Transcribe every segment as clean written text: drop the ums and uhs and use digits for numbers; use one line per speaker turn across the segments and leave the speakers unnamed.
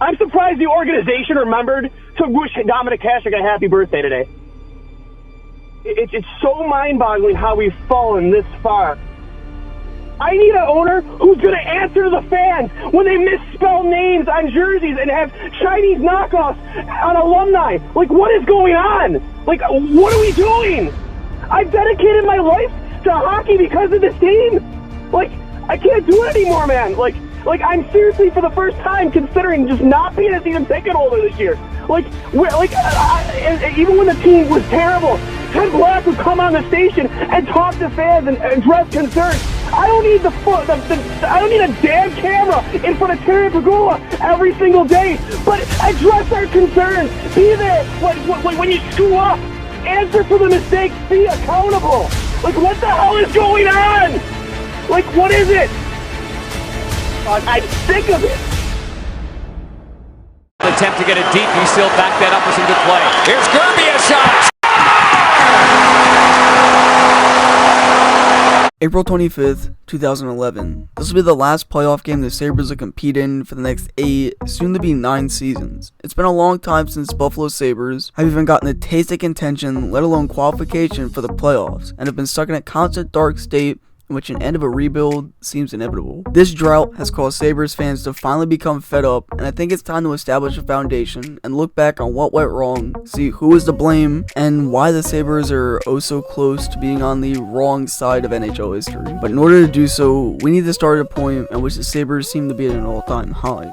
I'm surprised the organization remembered to wish Dominic Hasek a happy birthday today. It's so mind-boggling how we've fallen this far. I need an owner who's going to answer to the fans when they misspell names on jerseys and have Chinese knockoffs on alumni. Like, what is going on? Like, what are we doing? I've dedicated my life to hockey because of this team. Like, I can't do it anymore, man. Like I'm seriously, for the first time, considering just not being a season ticket holder this year. Even when the team was terrible, Ted Black would come on the station and talk to fans and address concerns. I don't need I don't need a damn camera in front of Terry Pagula every single day, but address our concerns. Be there when you screw up. Answer for the mistakes. Be accountable. Like, what the hell is going on? Like, what is it? I'm sick of it.
Attempt to get it deep. He still backed that up with some good play. Here's Gerby, a shot.
April 25th, 2011. This will be the last playoff game the Sabres will compete in for the next 8, soon to be 9 seasons. It's been a long time since Buffalo Sabres have even gotten a taste of contention, let alone qualification for the playoffs, and have been stuck in a constant dark state in which an end of a rebuild seems inevitable. This drought has caused Sabres fans to finally become fed up, and I think it's time to establish a foundation and look back on what went wrong, see who is to blame, and why the Sabres are oh so close to being on the wrong side of NHL history. But in order to do so, we need to start at a point at which the Sabres seem to be at an all-time high.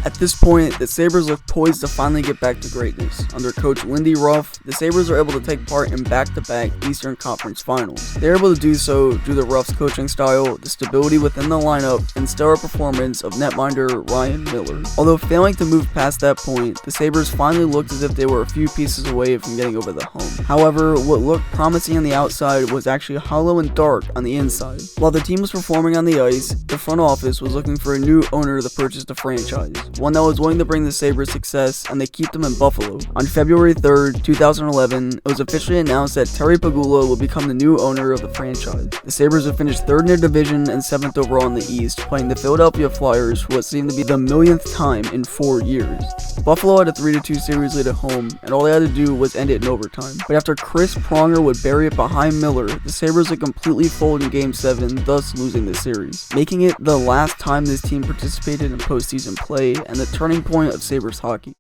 At this point, the Sabres look poised to finally get back to greatness. Under coach Lindy Ruff, the Sabres are able to take part in back-to-back Eastern Conference Finals. They're able to do so due to Ruff's coaching style, the stability within the lineup, and stellar performance of netminder Ryan Miller. Although failing to move past that point, the Sabres finally looked as if they were a few pieces away from getting over the hump. However, what looked promising on the outside was actually hollow and dark on the inside. While the team was performing on the ice, the front office was looking for a new owner to purchase the franchise, one that was willing to bring the Sabres success, and they keep them in Buffalo. On February 3rd, 2011, it was officially announced that Terry Pagula will become the new owner of the franchise. The Sabres have finished 3rd in their division and 7th overall in the East, playing the Philadelphia Flyers for what seemed to be the millionth time in 4 years. Buffalo had a 3-2 series lead at home, and all they had to do was end it in overtime. But after Chris Pronger would bury it behind Miller, the Sabres would completely fold in Game 7, thus losing the series, making it the last time this team participated in postseason play and the turning point of Sabres hockey.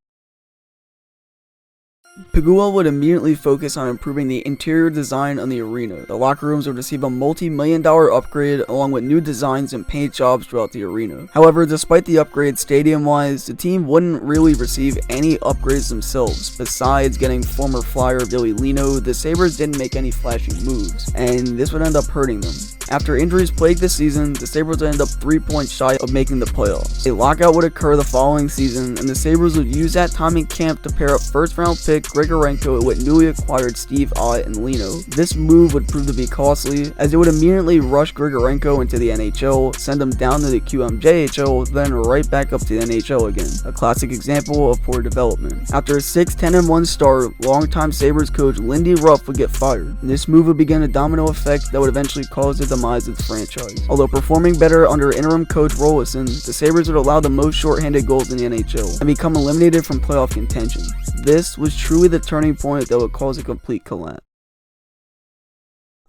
Pagula would immediately focus on improving the interior design on the arena. The locker rooms would receive a multi-million-dollar upgrade along with new designs and paint jobs throughout the arena. However, despite the upgrade stadium-wise, the team wouldn't really receive any upgrades themselves. Besides getting former Flyer Billy Lino, the Sabres didn't make any flashy moves, and this would end up hurting them. After injuries plagued the season, the Sabres would end up 3 points shy of making the playoffs. A lockout would occur the following season, and the Sabres would use that time in camp to pair up first-round pick Grigorenko with newly acquired Steve Ott and Lino. This move would prove to be costly, as it would immediately rush Grigorenko into the NHL, send him down to the QMJHL, then right back up to the NHL again. A classic example of poor development. After a 6-10-1 start, longtime Sabres coach Lindy Ruff would get fired. This move would begin a domino effect that would eventually cause the demise of the franchise. Although performing better under interim coach Rolison, the Sabres would allow the most shorthanded goals in the NHL and become eliminated from playoff contention. This was truly the turning point that would cause a complete collapse.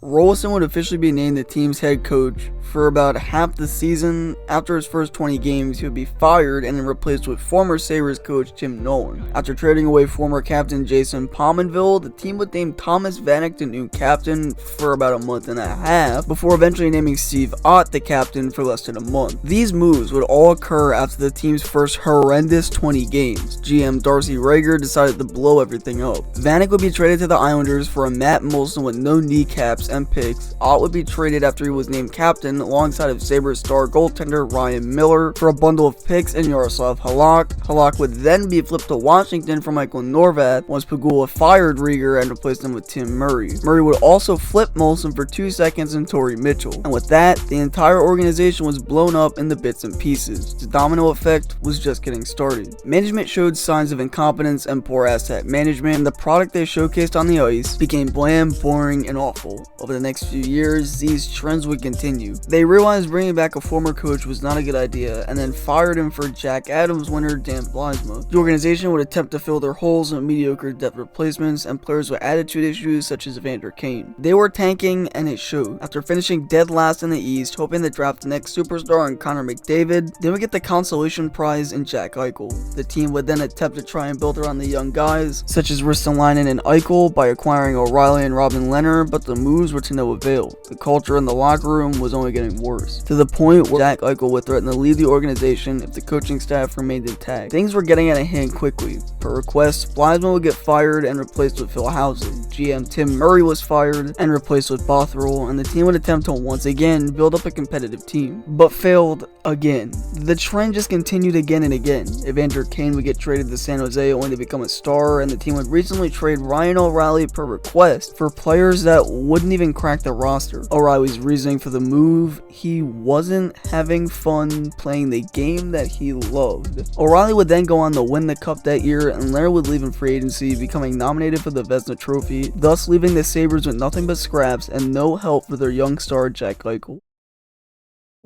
Rolison would officially be named the team's head coach for about half the season. After his first 20 games, he would be fired and then replaced with former Sabres coach Tim Nolan. After trading away former captain Jason Pominville, the team would name Thomas Vanek the new captain for about a month and a half, before eventually naming Steve Ott the captain for less than a month. These moves would all occur after the team's first horrendous 20 games. GM Darcy Rager decided to blow everything up. Vanek would be traded to the Islanders for a Matt Molson with no kneecaps and picks. Ott would be traded after he was named captain alongside of Sabres star goaltender Ryan Miller for a bundle of picks and Yaroslav Halak. Halak would then be flipped to Washington for Michael Norvat once Pagula fired Rieger and replaced him with Tim Murray. Murray would also flip Molson for 2 seconds and Torrey Mitchell. And with that, the entire organization was blown up into bits and pieces. The domino effect was just getting started. Management showed signs of incompetence and poor asset management, and the product they showcased on the ice became bland, boring, and awful. Over the next few years, these trends would continue. They realized bringing back a former coach was not a good idea, and then fired him for Jack Adams winner Dan Bylsma. The organization would attempt to fill their holes in mediocre depth replacements and players with attitude issues such as Evander Kane. They were tanking, and it showed. After finishing dead last in the East, hoping to draft the next superstar in Connor McDavid, they would get the consolation prize in Jack Eichel. The team would then attempt to try and build around the young guys, such as Ristolainen and Eichel, by acquiring O'Reilly and Robin Lehner, but the moves were to no avail. The culture in the locker room was only getting worse, to the point where Jack Eichel would threaten to leave the organization if the coaching staff remained intact. Things were getting out of hand quickly. Per request, Bylsma would get fired and replaced with Phil Housley. GM Tim Murray was fired and replaced with Bothrell, and the team would attempt to once again build up a competitive team, but failed again. The trend just continued again and again. Evander Kane would get traded to San Jose only to become a star, and the team would recently trade Ryan O'Reilly per request for players that wouldn't even crack the roster. O'Reilly's reasoning for the move: he wasn't having fun playing the game that he loved. O'Reilly would then go on to win the cup that year, and Lehner would leave in free agency, becoming nominated for the Vezina Trophy, thus leaving the Sabres with nothing but scraps and no help for their young star Jack Eichel.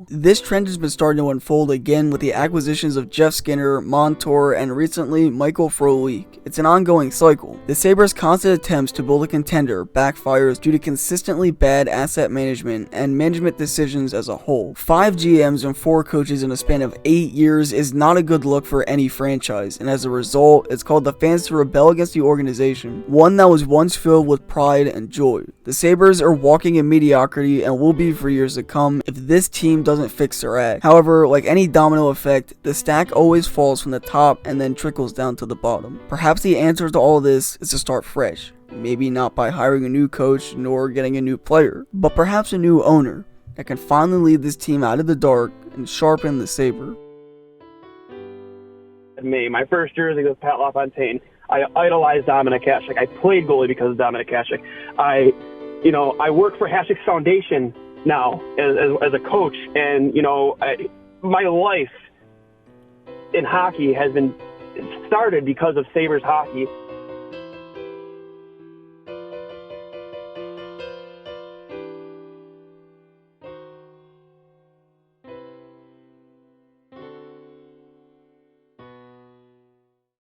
This trend has been starting to unfold again with the acquisitions of Jeff Skinner, Montour, and recently Michael Frolik. It's an ongoing cycle. The Sabres' constant attempts to build a contender backfires due to consistently bad asset management and management decisions as a whole. 5 GMs and 4 coaches in a span of 8 years is not a good look for any franchise, and as a result, it's called the fans to rebel against the organization, one that was once filled with pride and joy. The Sabres are walking in mediocrity and will be for years to come if this team doesn't fix their act. However, like any domino effect, the stack always falls from the top and then trickles down to the bottom. Perhaps the answer to all this is to start fresh. Maybe not by hiring a new coach nor getting a new player, but perhaps a new owner that can finally lead this team out of the dark and sharpen the saber.
My first jersey was Pat LaFontaine. I idolized Dominik Hasek. I played goalie because of Dominik Hasek. I work for Hasek's Foundation now as a coach, and my life in hockey has been started because of Sabres hockey.